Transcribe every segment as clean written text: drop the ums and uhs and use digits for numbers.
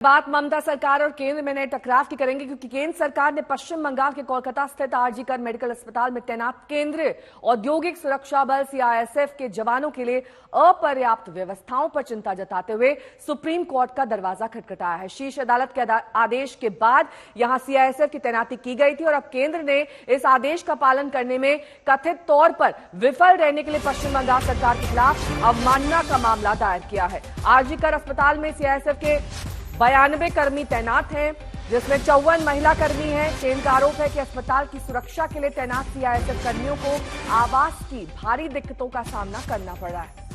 बात ममता सरकार और केंद्र में नए टकराव की करेंगे, क्योंकि केंद्र सरकार ने पश्चिम बंगाल के कोलकाता स्थित आरजी कर मेडिकल अस्पताल में तैनात केंद्रीय औद्योगिक सुरक्षा बल सीआईएसएफ के जवानों के लिए अपर्याप्त व्यवस्थाओं पर चिंता जताते हुए सुप्रीम कोर्ट का दरवाजा खटखटाया है। शीर्ष अदालत के आदेश के बाद यहां सीआईएसएफ की तैनाती की गई थी और अब केंद्र ने इस आदेश का पालन करने में कथित तौर पर विफल रहने के लिए पश्चिम बंगाल सरकार के खिलाफ अवमानना का मामला दायर किया है। आरजी कर अस्पताल में सीआईएसएफ के 92 कर्मी तैनात हैं, जिसमें 54 महिला कर्मी हैं। केंद्र का आरोप है कि अस्पताल की सुरक्षा के लिए तैनात सीआईएसएफ कर्मियों को आवास की भारी दिक्कतों का सामना करना पड़ रहा है।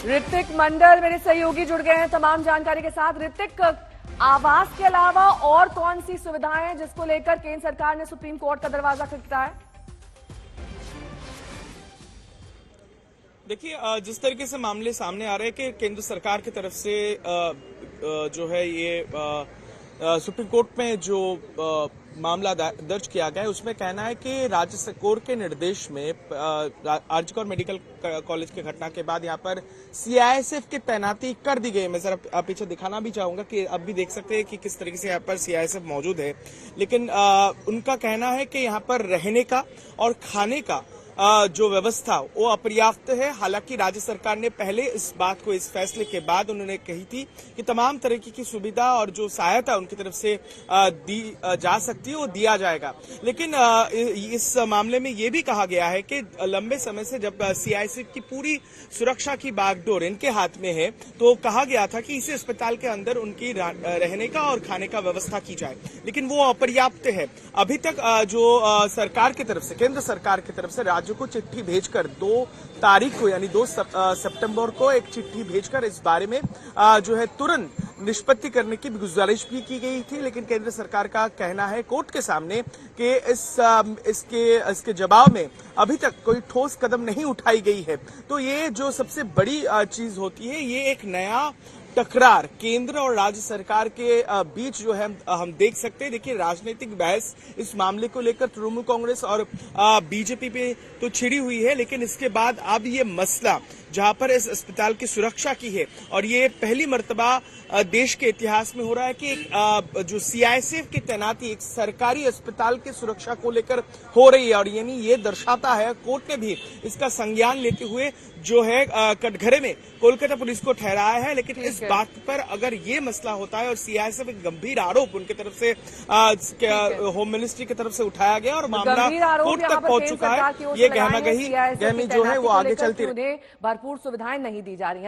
ऋतिक मंडल मेरे सहयोगी जुड़ गए हैं तमाम जानकारी के साथ। ऋतिक, आवास के अलावा और कौन सी सुविधाएं हैं जिसको लेकर केंद्र सरकार ने सुप्रीम कोर्ट का दरवाजा खटखटाया? देखिए, जिस तरीके से मामले सामने आ रहे हैं कि केंद्र सरकार की तरफ से जो है ये सुप्रीम कोर्ट में जो मामला दर्ज किया गया है, उसमें कहना है कि राज्य सरकार के निर्देश में आरजी कर मेडिकल कॉलेज की घटना के बाद यहां पर सीआईएसएफ की तैनाती कर दी गई है। मैं जरा पीछे दिखाना भी चाहूंगा कि अब भी देख सकते हैं कि किस तरीके से यहां पर सीआईएसएफ मौजूद है, लेकिन उनका कहना है कि यहां पर रहने का और खाने का जो व्यवस्था वो अपर्याप्त है। हालांकि राज्य सरकार ने पहले इस बात को, इस फैसले के बाद उन्होंने कही थी कि तमाम तरीके की सुविधा और जो सहायता उनकी तरफ से दी जा सकती है वो दिया जाएगा। लेकिन इस मामले में ये भी कहा गया है कि लंबे समय से जब सीआईएसएफ की पूरी सुरक्षा की बागडोर इनके हाथ में है, तो कहा गया था कि इसी अस्पताल के अंदर उनकी रहने का और खाने का व्यवस्था की जाए, लेकिन वो अपर्याप्त है। अभी तक जो सरकार की तरफ से, केंद्र सरकार की तरफ से राज्य को चिट्ठी भेजकर 2 तारीख को यानी 2 सितंबर को एक चिट्ठी भेजकर इस बारे में जो है तुरंत निष्पत्ति करने की गुजारिश भी की गई थी, लेकिन केंद्र सरकार का कहना है कोर्ट के सामने कि इसके जवाब में अभी तक कोई ठोस कदम नहीं उठाई गई है। तो ये जो सबसे बड़ी चीज होती है, ये एक नया टकरार केंद्र और राज्य सरकार के बीच जो है हम देख सकते हैं। देखिए, राजनीतिक बहस इस मामले को लेकर तृणमूल कांग्रेस और बीजेपी पे तो छिड़ी हुई है, लेकिन इसके बाद अब ये मसला जहां पर इस अस्पताल की सुरक्षा की है, और ये पहली मर्तबा देश के इतिहास में हो रहा है कि जो सीआईएसएफ की तैनाती एक सरकारी अस्पताल की सुरक्षा को लेकर हो रही है, और यानी ये दर्शाता है, कोर्ट ने भी इसका संज्ञान लेते हुए जो है कटघरे में कोलकाता पुलिस को ठहराया है। लेकिन इस बात पर अगर ये मसला होता है और सीआईएसएफ एक गंभीर आरोप उनकी तरफ से होम मिनिस्ट्री की तरफ से उठाया गया और मामला कोर्ट तक पहुंच चुका है, ये गहमी जो है वो आगे चलती है। भरपूर सुविधाएं नहीं दी जा रही है।